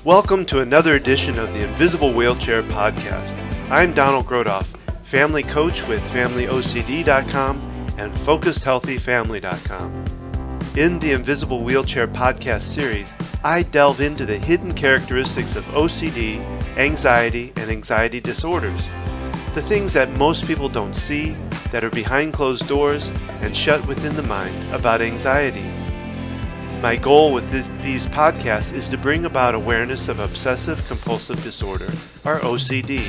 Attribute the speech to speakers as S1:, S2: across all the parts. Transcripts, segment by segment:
S1: Welcome to another edition of the Invisible Wheelchair Podcast. I'm Donald Grodoff, family coach with FamilyOCD.com and FocusedHealthyFamily.com. In the Invisible Wheelchair Podcast series, I delve into the hidden characteristics of OCD, anxiety, and anxiety disorders. The things that most people don't see, that are behind closed doors and shut within the mind about anxiety. My goal with these podcasts is to bring about awareness of obsessive-compulsive disorder, or OCD.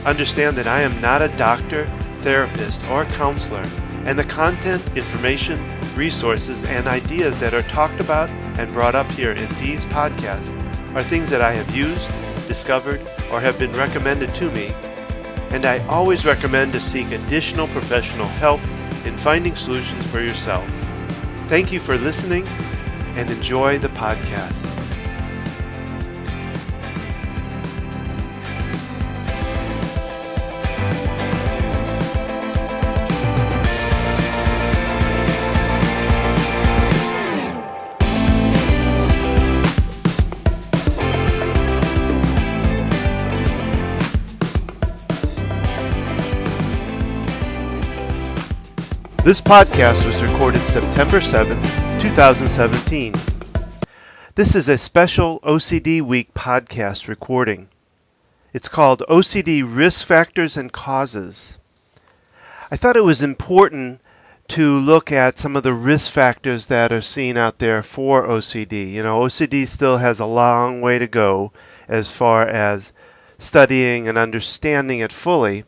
S1: Understand that I am not a doctor, therapist, or counselor, and the content, information, resources, and ideas that are talked about and brought up here in these podcasts are things that I have used, discovered, or have been recommended to me, and I always recommend to seek additional professional help in finding solutions for yourself. Thank you for listening and enjoy the podcast. This podcast was recorded September 7th, 2017. This is a special OCD Week podcast recording. It's called OCD Risk Factors and Causes. I thought it was important to look at some of the risk factors that are seen out there for OCD. You know, OCD still has a long way to go as far as studying and understanding it fully.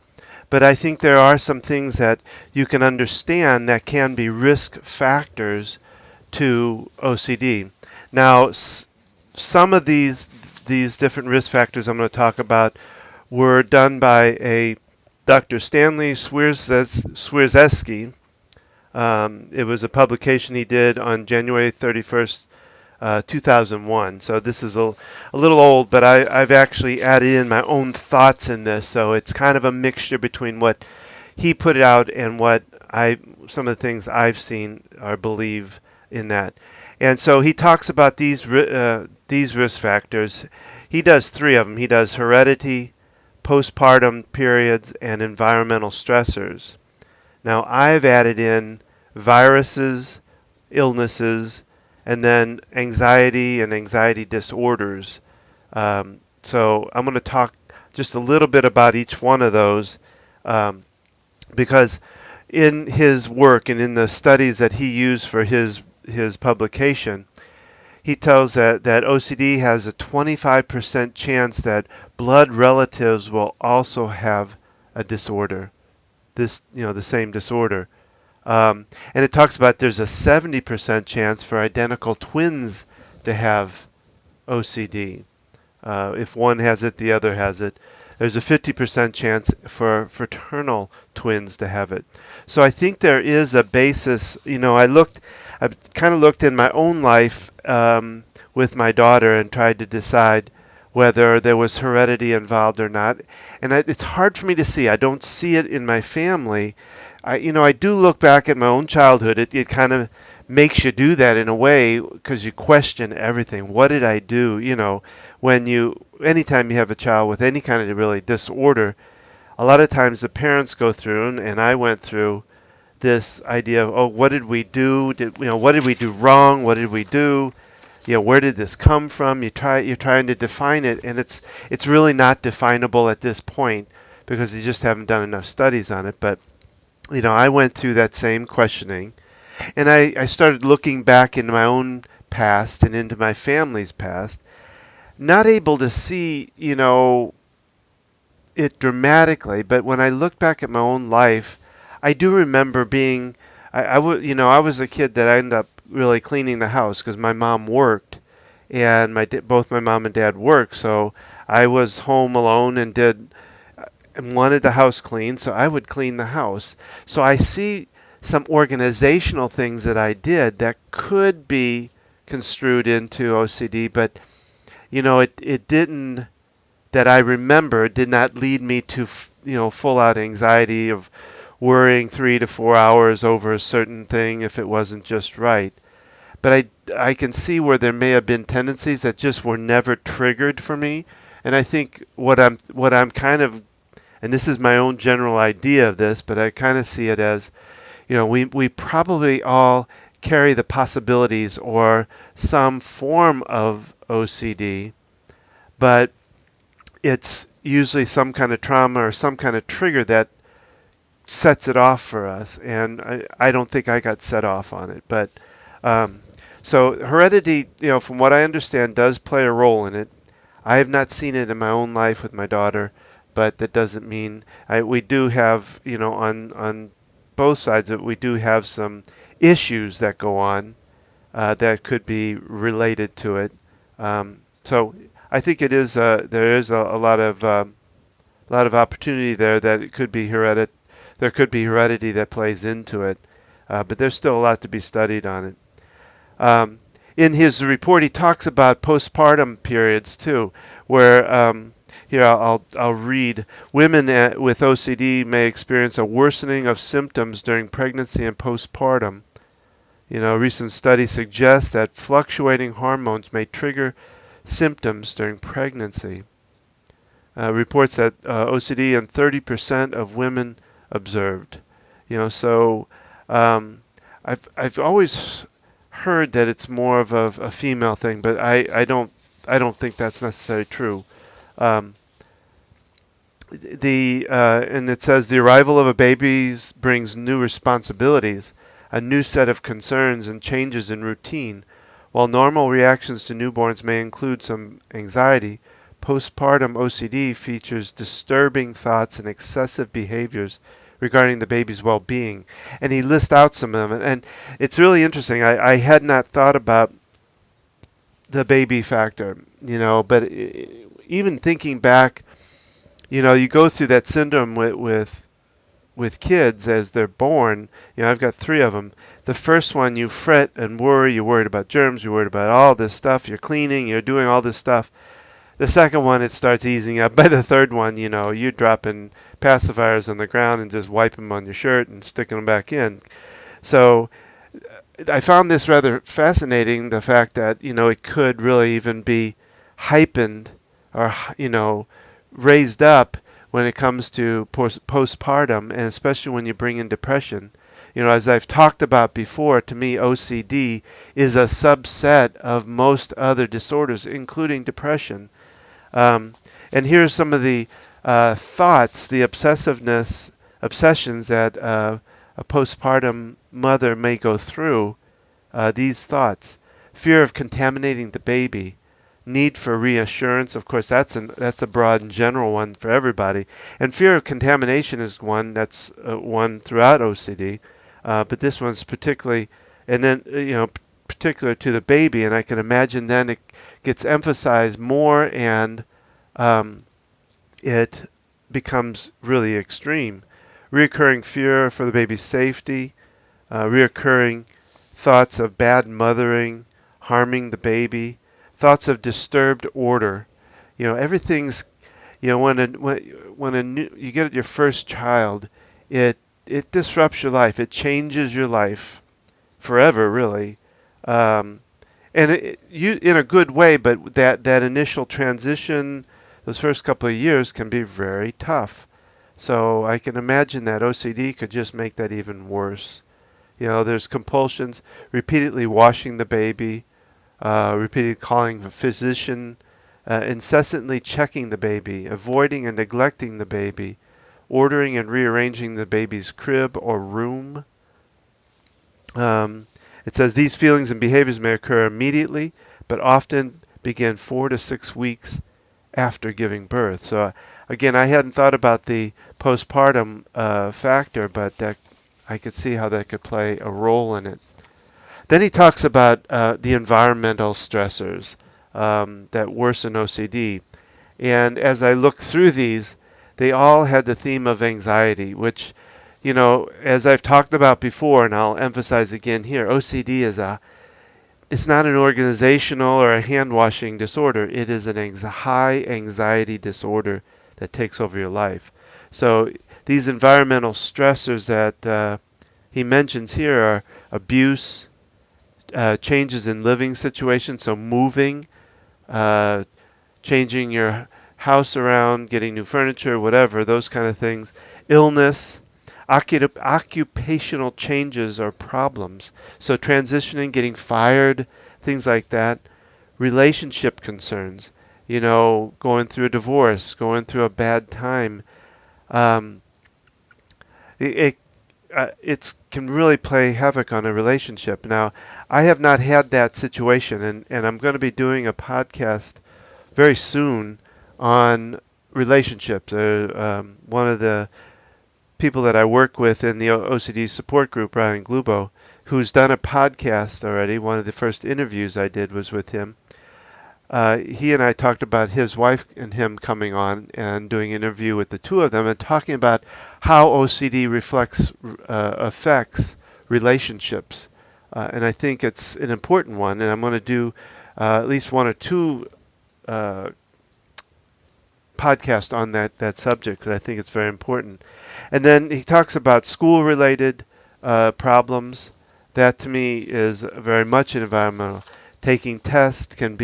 S1: But I think there are some things that you can understand that can be risk factors to OCD. Now, some of these different risk factors I'm going to talk about were done by a Dr. Stanley Swierczewski. It was a publication he did on January 31st, 2001. So this is a little old, but I've actually added in my own thoughts in this. So it's kind of a mixture between what he put out and what some of the things I've seen or believe in that. And so he talks about these risk factors. He does three of them. He does heredity, postpartum periods, and environmental stressors. Now I've added in viruses, illnesses, and then anxiety and anxiety disorders. So I'm going to talk just a little bit about each one of those because in his work and in the studies that he used for his publication, he tells that OCD has a 25% chance that blood relatives will also have a disorder, the same disorder. And it talks about there's a 70% chance for identical twins to have OCD. If one has it, the other has it. There's a 50% chance for fraternal twins to have it. So I think there is a basis. I kind of looked in my own life with my daughter and tried to decide whether there was heredity involved or not. And it's hard for me to see. I don't see it in my family. I do look back at my own childhood. It kind of makes you do that in a way because you question everything. What did I do? Anytime you have a child with any kind of really disorder, a lot of times the parents go through, and I went through this idea of, what did we do? What did we do wrong? What did we do? Where did this come from? You're trying to define it, and it's really not definable at this point because you just haven't done enough studies on it. But I went through that same questioning, and I started looking back into my own past and into my family's past, not able to see, it dramatically, but when I look back at my own life, I do remember being, I was a kid that I ended up really cleaning the house because my mom worked, and both my mom and dad worked, so I was home alone and wanted the house clean, so I would clean the house. So I see some organizational things that I did that could be construed into OCD, but it didn't, that I remember, did not lead me to full out anxiety of worrying 3 to 4 hours over a certain thing if it wasn't just right. But I can see where there may have been tendencies that just were never triggered for me. And I think what I'm kind of, and this is my own general idea of this, but I kind of see it as, we probably all carry the possibilities or some form of OCD, but it's usually some kind of trauma or some kind of trigger that sets it off for us. And I don't think I got set off on it. But um, so heredity, from what I understand, does play a role in it. I have not seen it in my own life with my daughter, but that doesn't mean we do have, on both sides of it, we do have some issues that go on that could be related to it. So I think it is there is a lot of opportunity there that it could be there could be heredity that plays into it, but there's still a lot to be studied on it. In his report, he talks about postpartum periods too, where here I'll read. Women with OCD may experience a worsening of symptoms during pregnancy and postpartum. Recent studies suggest that fluctuating hormones may trigger symptoms during pregnancy. Reports that OCD in 30% of women observed. So I've always heard that it's more of a female thing, but I don't think that's necessarily true. Um, and it says the arrival of a baby brings new responsibilities, a new set of concerns and changes in routine. While normal reactions to newborns may include some anxiety, postpartum OCD features disturbing thoughts and excessive behaviors regarding the baby's well-being. And he lists out some of them. And it's really interesting. I had not thought about the baby factor, but even thinking back, you go through that syndrome with kids as they're born. I've got three of them. The first one, you fret and worry. You're worried about germs. You're worried about all this stuff. You're cleaning. You're doing all this stuff. The second one, it starts easing up. By the third one, you're dropping pacifiers on the ground and just wiping them on your shirt and sticking them back in. So I found this rather fascinating, the fact that, it could really even be heightened or, raised up when it comes to postpartum, and especially when you bring in depression. As I've talked about before, to me, OCD is a subset of most other disorders, including depression. And here's some of the thoughts, the obsessions that a postpartum mother may go through. These thoughts: fear of contaminating the baby, need for reassurance. Of course, that's a broad and general one for everybody. And fear of contamination is one that's one throughout OCD, but this one's particularly, and then particular to the baby. And I can imagine then it gets emphasized more, and it becomes really extreme. Reoccurring fear for the baby's safety, reoccurring thoughts of bad mothering, harming the baby, thoughts of disturbed order. Everything's, when you get your first child, it disrupts your life. It changes your life forever, really. And you in a good way, but that initial transition, those first couple of years, can be very tough. So I can imagine that OCD could just make that even worse. There's compulsions, repeatedly washing the baby, repeatedly calling the physician, incessantly checking the baby, avoiding and neglecting the baby, ordering and rearranging the baby's crib or room. It says these feelings and behaviors may occur immediately, but often begin 4 to 6 weeks after giving birth. So again, I hadn't thought about the postpartum factor, but that I could see how that could play a role in it. Then he talks about the environmental stressors that worsen OCD. And as I looked through these, they all had the theme of anxiety, which, as I've talked about before, and I'll emphasize again here, OCD it's not an organizational or a hand-washing disorder. It is an high anxiety disorder that takes over your life. So these environmental stressors that he mentions here are abuse, changes in living situations, so moving, uh, changing your house around, getting new furniture, whatever, those kind of things. Illness, occupational changes or problems. So transitioning, getting fired, things like that. Relationship concerns, going through a divorce, going through a bad time. Um, it can really play havoc on a relationship. Now, I have not had that situation, and I'm going to be doing a podcast very soon on relationships. One of the people that I work with in the OCD support group, Ryan Glubo, who's done a podcast already. One of the first interviews I did was with him. He and I talked about his wife and him coming on and doing an interview with the two of them and talking about how OCD affects relationships. And I think it's an important one, and I'm going to do at least one or two uh, podcasts on that subject, because I think it's very important. And then he talks about school-related problems. That to me is very much environmental. Taking tests can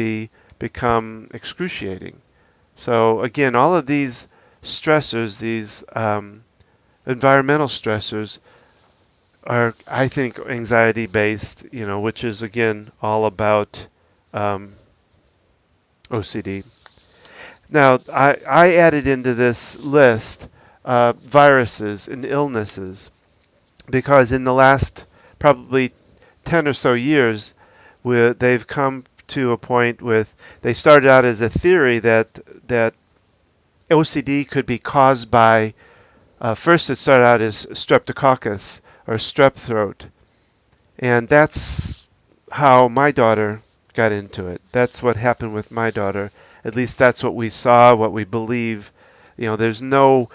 S1: become excruciating. So again, all of these stressors, these environmental stressors, are, I think, anxiety based, which is again all about um, OCD. Now, I added into this list viruses and illnesses because in the last probably 10 or so years, they've come to a point with, they started out as a theory that OCD could be caused by, first it started out as streptococcus or strep throat. And that's how my daughter got into it. That's what happened with my daughter. At least that's what we saw, what we believe. There's no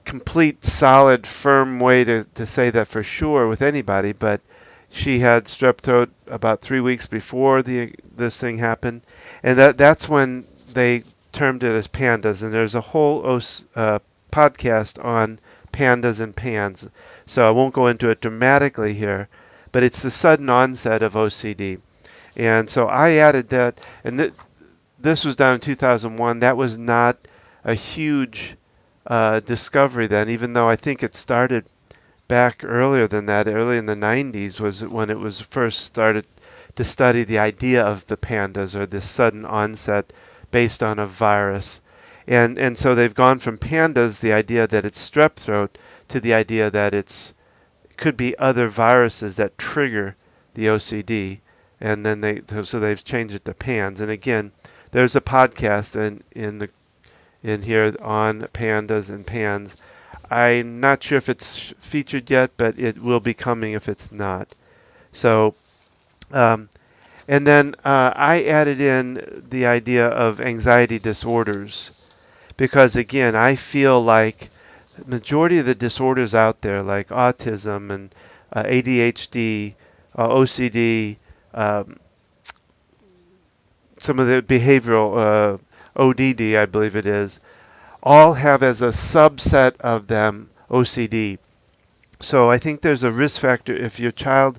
S1: complete, solid, firm way to say that for sure with anybody, but she had strep throat about 3 weeks before this thing happened, and that's when they termed it as pandas. And there's a whole podcast on pandas and PANS, so I won't go into it dramatically here, but it's the sudden onset of OCD. And so I added that, and this was done in 2001. That was not a huge discovery then, even though I think it started back earlier than that. Early in the 90s was when it was first started to study the idea of the pandas, or this sudden onset based on a virus. And so they've gone from pandas, the idea that it's strep throat, to the idea that it could be other viruses that trigger the OCD. And then they've changed it to PANS. And again, there's a podcast in here on pandas and PANS. I'm not sure if it's featured yet, but it will be coming if it's not. So, and then I added in the idea of anxiety disorders, because again, I feel like the majority of the disorders out there, like autism and ADHD, OCD, um, some of the behavioral ODD, I believe it is, all have as a subset of them OCD. So I think there's a risk factor if your child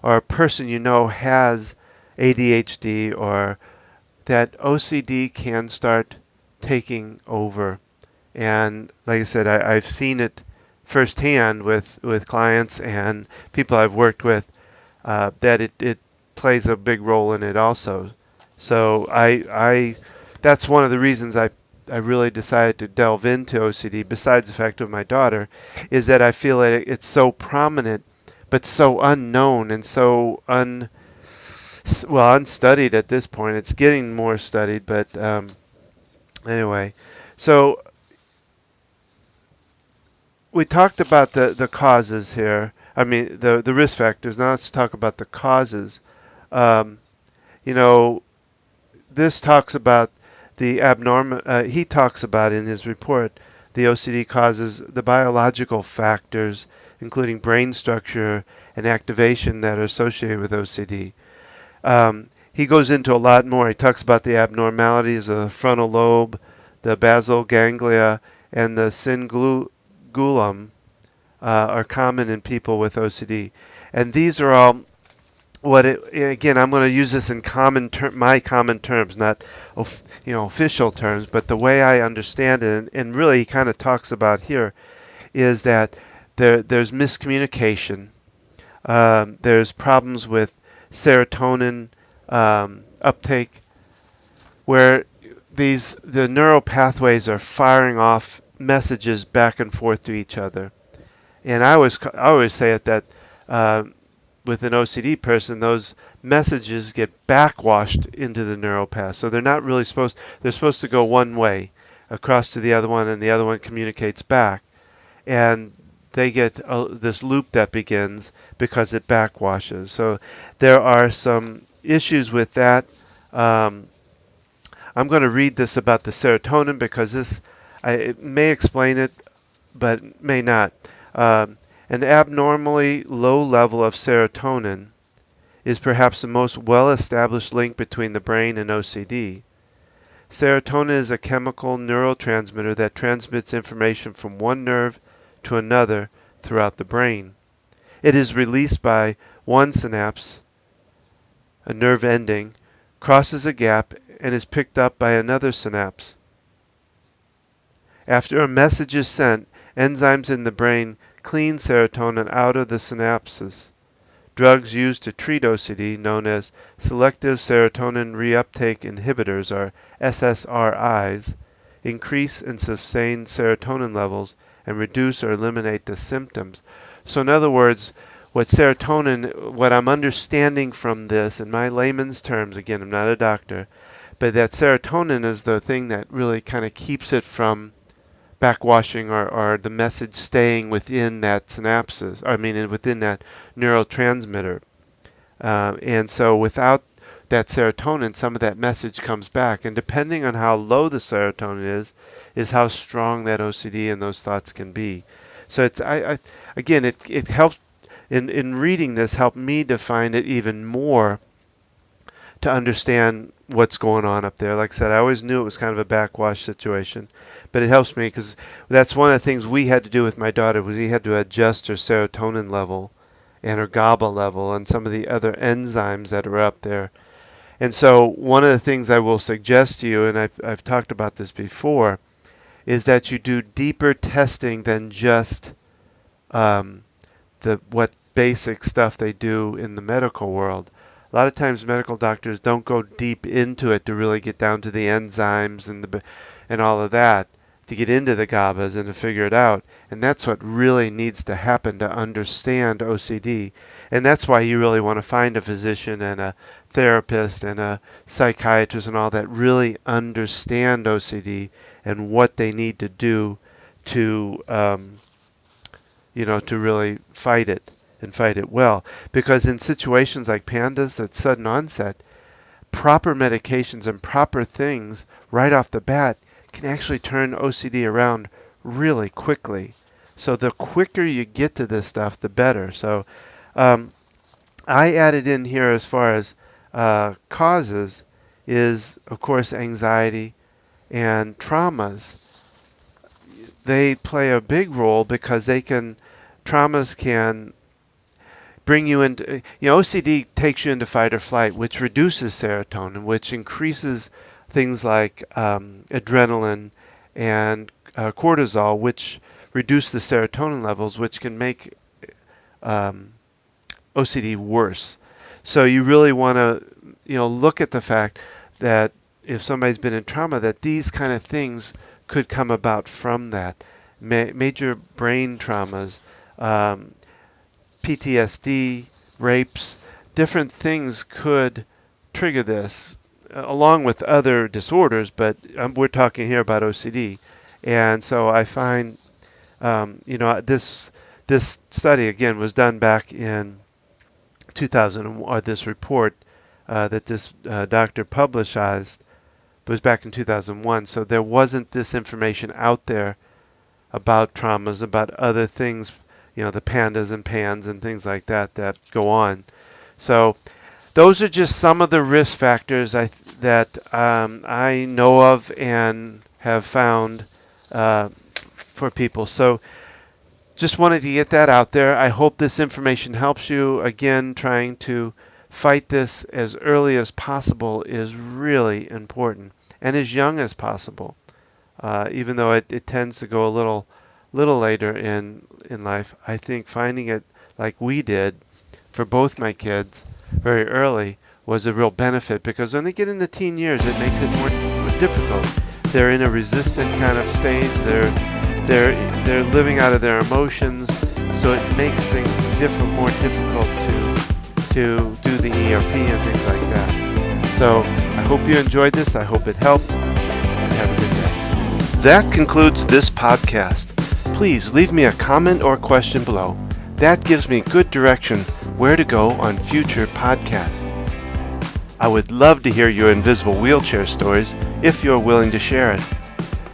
S1: or a person has ADHD, or that OCD can start taking over. And like I said, I've seen it firsthand with clients and people I've worked with, that it plays a big role in it also. So that's one of the reasons I really decided to delve into OCD, besides the fact of my daughter, is that I feel that it's so prominent, but so unknown and so unstudied at this point. It's getting more studied, but anyway. So we talked about the causes here. I mean, the risk factors. Now let's talk about the causes. Um, you know, this talks about the abnormal. He talks about in his report the OCD causes the biological factors, including brain structure and activation, that are associated with OCD. He goes into a lot more. He talks about the abnormalities of the frontal lobe, the basal ganglia, and the cingulum are common in people with OCD. And these are all again, I'm going to use this in my common terms, not official terms, but the way I understand it, and really he kind of talks about here is that there's miscommunication. There's problems with serotonin uptake, where the neural pathways are firing off messages back and forth to each other. And I always say it that uh, with an OCD person, those messages get backwashed into the neural path. So they're not really they're supposed to go one way across to the other one, and the other one communicates back. And they get this loop that begins because it backwashes. So there are some issues with that. Um, I'm going to read this about the serotonin because it may explain it, but may not. Um, an abnormally low level of serotonin is perhaps the most well-established link between the brain and OCD. Serotonin is a chemical neurotransmitter that transmits information from one nerve to another throughout the brain. It is released by one synapse, a nerve ending, crosses a gap, and is picked up by another synapse. After a message is sent, enzymes in the brain clean serotonin out of the synapses. Drugs used to treat OCD, known as selective serotonin reuptake inhibitors, or SSRIs, increase and sustain serotonin levels and reduce or eliminate the symptoms. So in other words, what I'm understanding from this in my layman's terms, again, I'm not a doctor, but that serotonin is the thing that really kind of keeps it from backwashing or the message staying within that synapses, within that neurotransmitter. And so without that serotonin, some of that message comes back. And depending on how low the serotonin is how strong that OCD and those thoughts can be. So again, it helps in reading this, helped me define it even more to understand what's going on up there. Like I said, I always knew it was kind of a backwash situation, but it helps me because that's one of the things we had to do with my daughter was we had to adjust her serotonin level and her GABA level and some of the other enzymes that are up there. And so one of the things I will suggest to you, and I've talked about this before, is that you do deeper testing than just um, what basic stuff they do in the medical world. A lot of times medical doctors don't go deep into it to really get down to the enzymes and all of that to get into the GABAs and to figure it out. And that's what really needs to happen to understand OCD. And that's why you really want to find a physician and a therapist and a psychiatrist and all that really understand OCD and what they need to do to to really fight it and fight it well. Because in situations like pandas, that sudden onset, proper medications and proper things right off the bat can actually turn OCD around really quickly. So the quicker you get to this stuff, the better. So um, I added in here as far as causes is, of course, anxiety and traumas. They play a big role because traumas can bring you into, OCD takes you into fight or flight, which reduces serotonin, which increases things like adrenaline and cortisol, which reduce the serotonin levels, which can make um, OCD worse. So you really want to, look at the fact that if somebody's been in trauma, that these kind of things could come about from that. Major brain traumas, PTSD, rapes, different things could trigger this, along with other disorders, but we're talking here about OCD. And so I find, this study again was done back in 2001. Or this report that this doctor publicized was back in 2001. So there wasn't this information out there about traumas, about other things, the pandas and pans and things like that that go on. So those are just some of the risk factors that I know of and have found for people. So just wanted to get that out there. I hope this information helps you. Again, trying to fight this as early as possible is really important, and as young as possible. Even though it tends to go a little later in life, I think finding it like we did for both my kids very early was a real benefit, because when they get into teen years, it makes it more difficult. They're in a resistant kind of stage. They're living out of their emotions, so it makes things more difficult to do the ERP and things like that. So I hope you enjoyed this. I hope it helped, and have a good day. That concludes this podcast. Please leave me a comment or question below. That gives me good direction where to go on future podcasts. I would love to hear your invisible wheelchair stories if you're willing to share it.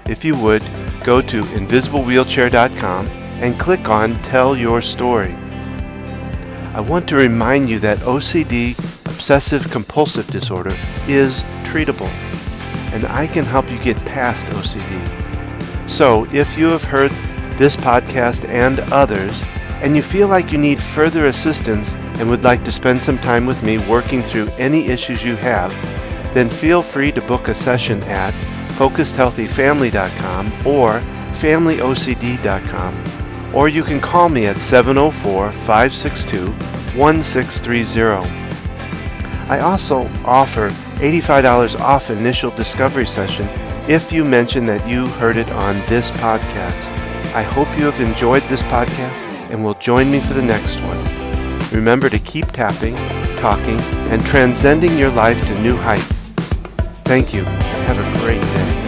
S1: If you would, go to invisiblewheelchair.com and click on Tell Your Story. I want to remind you that OCD, obsessive compulsive disorder, is treatable, and I can help you get past OCD. So if you have heard this podcast and others, and you feel like you need further assistance and would like to spend some time with me working through any issues you have, then feel free to book a session at focusedhealthyfamily.com or familyocd.com, or you can call me at 704-562-1630. I also offer $85 off initial discovery session if you mention that you heard it on this podcast. I hope you have enjoyed this podcast and will join me for the next one. Remember to keep tapping, talking, and transcending your life to new heights. Thank you, and have a great day.